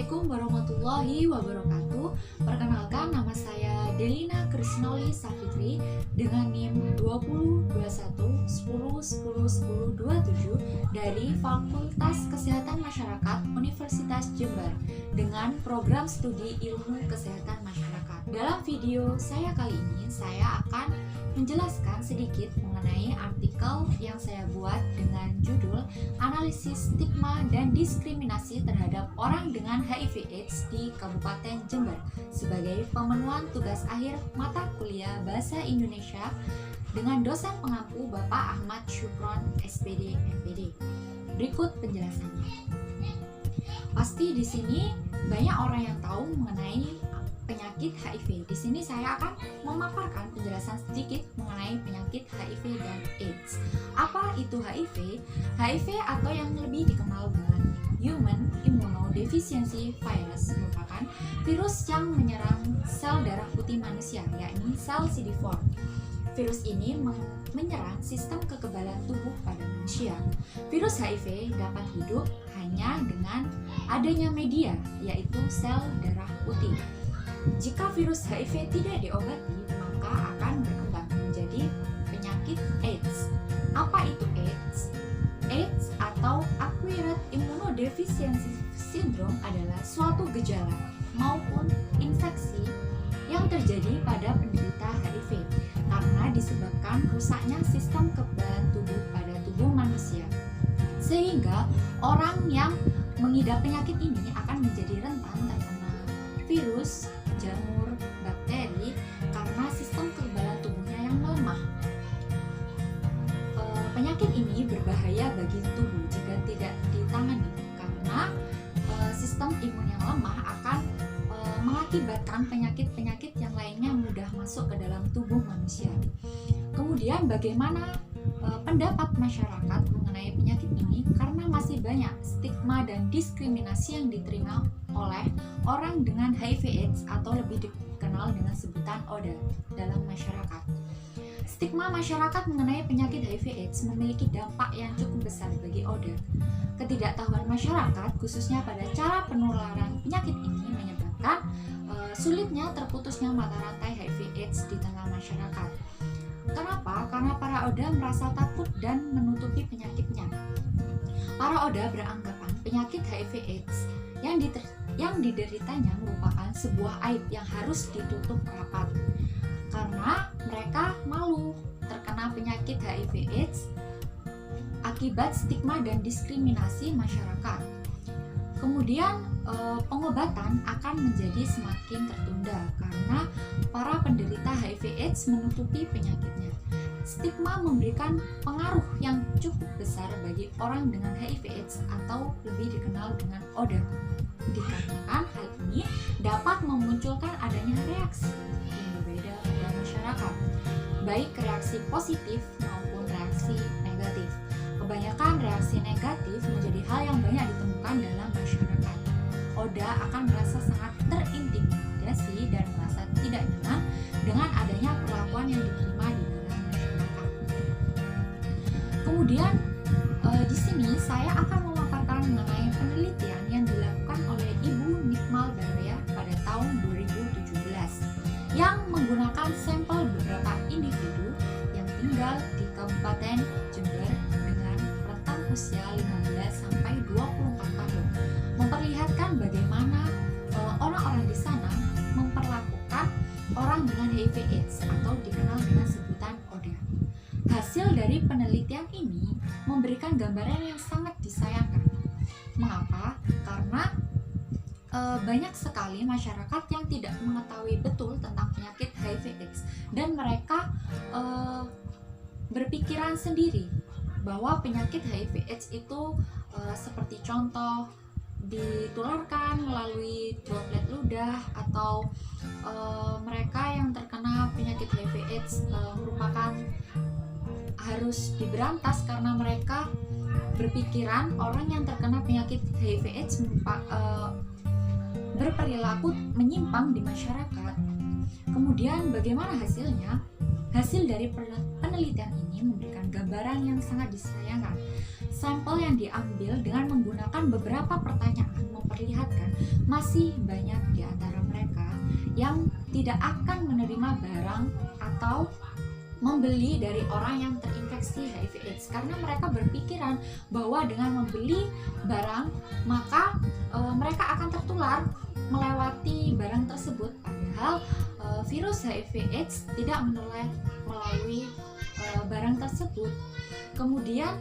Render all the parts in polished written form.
Assalamualaikum warahmatullahi wabarakatuh. Perkenalkan, nama saya Delina Krisnoli Safitri dengan NIM 202110101027 dari Fakultas Kesehatan Masyarakat Universitas Jember dengan program studi Ilmu Kesehatan Masyarakat. Dalam video saya kali ini, saya akan menjelaskan sedikit mengenai artikel yang saya buat dengan judul Analisis Stigma dan Diskriminasi Terhadap Orang dengan HIV/AIDS di Kabupaten Jember sebagai pemenuhan tugas akhir mata kuliah Bahasa Indonesia dengan dosen pengampu Bapak Ahmad Syukron SPD MPD. Berikut penjelasannya. Pasti di sini banyak orang yang tahu mengenai penyakit HIV. Di sini saya akan memaparkan penjelasan sedikit mengenai penyakit HIV dan AIDS. Apa itu HIV? HIV atau yang lebih dikenal dengan Human Immunodeficiency Virus merupakan virus yang menyerang sel darah putih manusia, yakni sel CD4. Virus ini menyerang sistem kekebalan tubuh pada manusia. Virus HIV dapat hidup hanya dengan adanya media, yaitu sel darah putih. Jika virus HIV tidak diobati, maka akan berkembang menjadi penyakit AIDS. Apa itu AIDS? AIDS atau Acquired Immunodeficiency Syndrome adalah suatu gejala maupun infeksi yang terjadi pada penderita HIV karena disebabkan rusaknya sistem kekebalan tubuh pada tubuh manusia. Sehingga orang yang mengidap penyakit ini akan menjadi rentan terkena virus, jamur, bakteri karena sistem kekebalan tubuhnya yang lemah. Penyakit ini berbahaya bagi tubuh jika tidak ditangani karena sistem imun yang lemah akan mengakibatkan penyakit-penyakit yang lainnya mudah masuk ke dalam tubuh manusia. Kemudian bagaimana pendapat masyarakat mengenai penyakit ini, karena masih banyak stigma dan diskriminasi yang diterima oleh orang dengan HIV/AIDS atau lebih dikenal dengan sebutan ODA dalam masyarakat. Stigma masyarakat mengenai penyakit HIV/AIDS memiliki dampak yang cukup besar bagi ODA. Ketidaktahuan masyarakat khususnya pada cara penularan penyakit ini menyebabkan sulitnya terputusnya mata rantai HIV/AIDS di tengah masyarakat. Kenapa? Karena para ODA merasa takut dan menutupi penyakitnya. Para ODA beranggapan penyakit HIV/AIDS yang dideritanya merupakan sebuah aib yang harus ditutup rapat. Karena mereka malu terkena penyakit HIV/AIDS akibat stigma dan diskriminasi masyarakat. Kemudian pengobatan akan menjadi semakin tertunda karena para penderita HIV/AIDS menutupi penyakitnya. Stigma memberikan pengaruh yang cukup besar bagi orang dengan HIV/AIDS atau lebih dikenal dengan ODA. Dikarenakan hal ini dapat memunculkan adanya reaksi yang berbeda pada masyarakat, baik reaksi positif maupun reaksi negatif. Kebanyakan reaksi negatif menjadi hal yang banyak ditemukan dalam masyarakat. ODA akan merasa sangat terintimidasi dan merasa tidak nyaman dengan adanya perlakuan yang diterima di dalam masyarakat. Kemudian di sini saya akan memaparkan mengenai penelitian yang dilakukan oleh Ibu Nikmal Baraya pada tahun 2017 yang menggunakan sampel beberapa individu yang tinggal di Kabupaten Jember dengan rentang usia 15 sampai 24 tahun, memperlihatkan bagaimana orang-orang di sana memperlakukan orang dengan HIV/AIDS atau dikenal dengan sebutan ODA. Hasil dari penelitian ini memberikan gambaran yang sangat disayangkan. Mengapa? Karena banyak sekali masyarakat yang tidak mengetahui betul tentang penyakit HIV/AIDS dan mereka berpikiran sendiri bahwa penyakit HIV/AIDS itu seperti contoh ditularkan melalui droplet ludah atau mereka yang terkena penyakit HIV/AIDS merupakan harus diberantas karena mereka berpikiran orang yang terkena penyakit HIV/AIDS berperilaku menyimpang di masyarakat. Kemudian bagaimana hasilnya? Hasil dari penelitian penelitian ini memberikan gambaran yang sangat disayangkan. Sampel yang diambil dengan menggunakan beberapa pertanyaan memperlihatkan masih banyak di antara mereka yang tidak akan menerima barang atau membeli dari orang yang terinfeksi HIV/AIDS karena mereka berpikiran bahwa dengan membeli barang maka mereka akan tertular melewati barang tersebut, padahal virus HIV/AIDS tidak menular melalui barang tersebut. Kemudian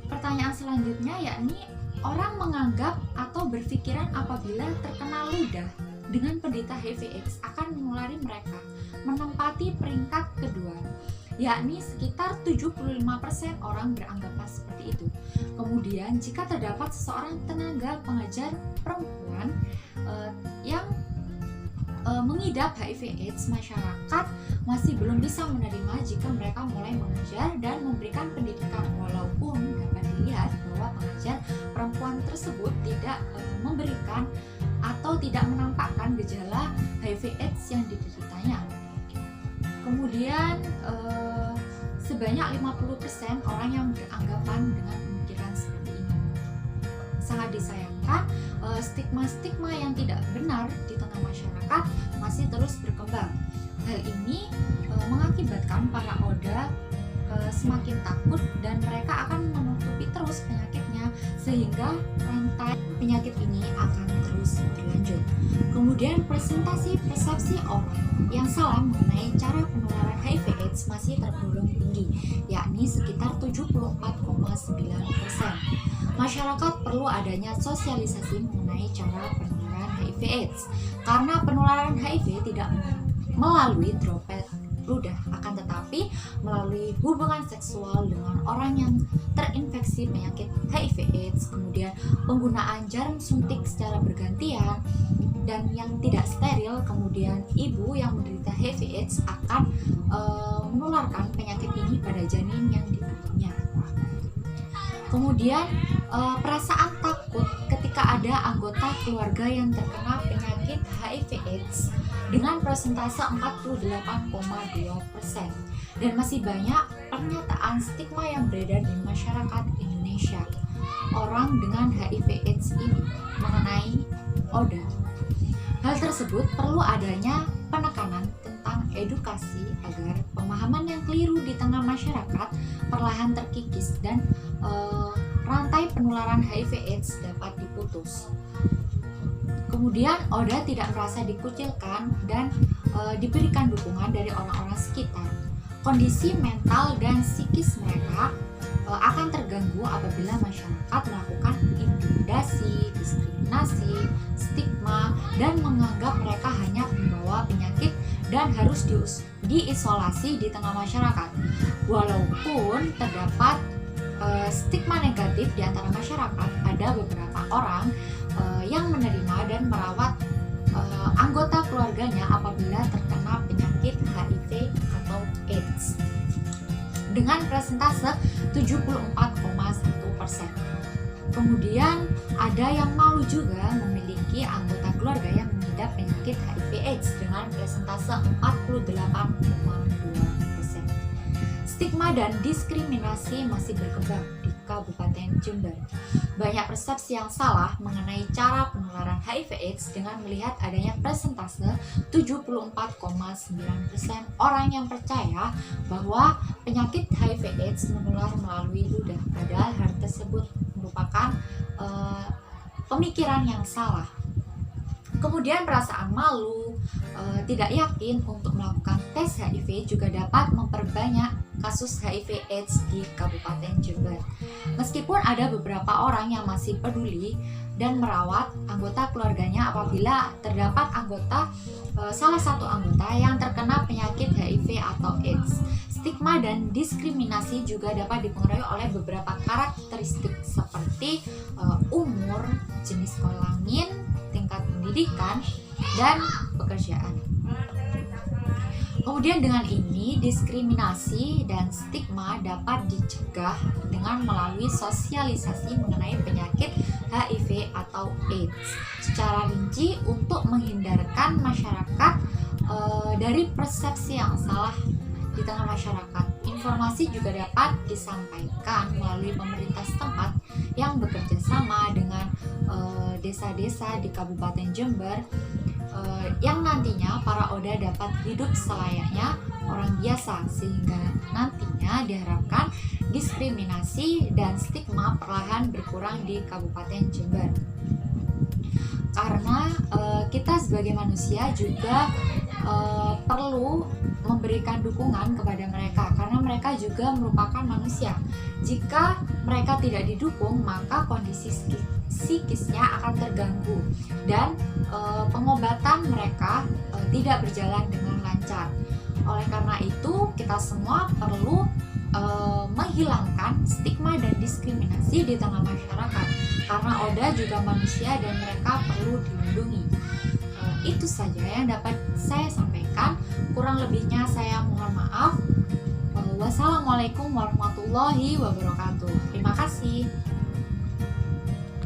pertanyaan selanjutnya yakni orang menganggap atau berpikiran apabila terkena ludah dengan penderita HIV/AIDS akan menulari mereka, menempati peringkat kedua, yakni sekitar 75% orang beranggapan seperti itu. Kemudian jika terdapat seseorang tenaga pengajar perempuan yang mengidap HIV/AIDS, masyarakat masih belum bisa menerima jika mereka mulai mengajar dan memberikan pendidikan, walaupun dapat dilihat bahwa pengajar perempuan tersebut tidak memberikan atau tidak menampakkan gejala HIV/AIDS yang dideritanya. Kemudian sebanyak 50% orang yang beranggapan dengan pemikiran seperti ini. Sangat disayangkan, stigma-stigma yang tidak benar di tengah masyarakat masih terus berkembang. Hal ini mengakibatkan para ODA semakin takut dan mereka akan menutupi terus penyakitnya sehingga rantai penyakit ini akan terus berlanjut. Kemudian persepsi orang yang salah mengenai cara penularan HIV/AIDS masih tergolong tinggi, yakni sekitar 74,9%. Masyarakat perlu adanya sosialisasi mengenai cara penularan HIV/AIDS karena penularan HIV tidak melalui droplet ludah, akan tetapi melalui hubungan seksual dengan orang yang terinfeksi penyakit HIV/AIDS, kemudian penggunaan jarum suntik secara bergantian dan yang tidak steril, kemudian ibu yang menderita HIV/AIDS akan menularkan penyakit ini pada janin yang dikandungnya. Kemudian perasaan takut ketika ada anggota keluarga yang terkena penyakit HIV/AIDS dengan persentase 48,2%, dan masih banyak pernyataan stigma yang beredar di masyarakat Indonesia orang dengan HIV/AIDS ini mengenai ODA. Hal tersebut perlu adanya penekanan tentang edukasi agar pemahaman yang keliru di tengah masyarakat perlahan terkikis dan rantai penularan HIV/AIDS dapat diputus. Kemudian ODA tidak merasa dikucilkan dan diberikan dukungan dari orang-orang sekitar. Kondisi mental dan psikis mereka akan terganggu apabila masyarakat melakukan intimidasi, diskriminasi, stigma, dan menganggap mereka hanya membawa penyakit dan harus diisolasi di tengah masyarakat. Walaupun terdapat stigma negatif di antara masyarakat, ada beberapa orang yang menerima dan merawat anggota keluarganya apabila terkena penyakit HIV atau AIDS dengan persentase 74,1%. Kemudian ada yang malu juga memiliki anggota keluarga yang mengidap penyakit HIV/AIDS dengan persentase 48,2%. Stigma dan diskriminasi masih berkembang di Kabupaten Jember. Banyak persepsi yang salah mengenai cara penularan HIV/AIDS dengan melihat adanya persentase 74,9% orang yang percaya bahwa penyakit HIV/AIDS menular melalui ludah, padahal hal tersebut merupakan pemikiran yang salah. Kemudian perasaan malu, tidak yakin untuk melakukan tes HIV juga dapat memperbanyak kasus HIV/AIDS di Kabupaten Jember. Meskipun ada beberapa orang yang masih peduli dan merawat anggota keluarganya apabila terdapat salah satu anggota yang terkena penyakit HIV atau AIDS. Stigma dan diskriminasi juga dapat dipengaruhi oleh beberapa karakteristik seperti umur, jenis kelamin, tingkat pendidikan, dan pekerjaan. Kemudian dengan ini, diskriminasi dan stigma dapat dicegah dengan melalui sosialisasi mengenai penyakit HIV atau AIDS secara rinci untuk menghindarkan masyarakat dari persepsi yang salah di tengah masyarakat. Informasi juga dapat disampaikan melalui pemerintah setempat yang bekerja sama dengan desa-desa di Kabupaten Jember, yang nantinya para Oda dapat hidup selayaknya orang biasa, sehingga nantinya diharapkan diskriminasi dan stigma perlahan berkurang di Kabupaten Jember. Karena kita sebagai manusia juga perlu memberikan dukungan kepada mereka, karena mereka juga merupakan manusia. Jika mereka tidak didukung, maka kondisi psikisnya akan terganggu dan pengobatan mereka tidak berjalan dengan lancar. Oleh karena itu, kita semua perlu menghilangkan stigma dan diskriminasi di tengah masyarakat, karena Oda juga manusia dan mereka perlu dilindungi. Itu saja yang dapat saya sampaikan. Kurang lebihnya saya mohon maaf. Wassalamualaikum warahmatullahi wabarakatuh. Terima kasih.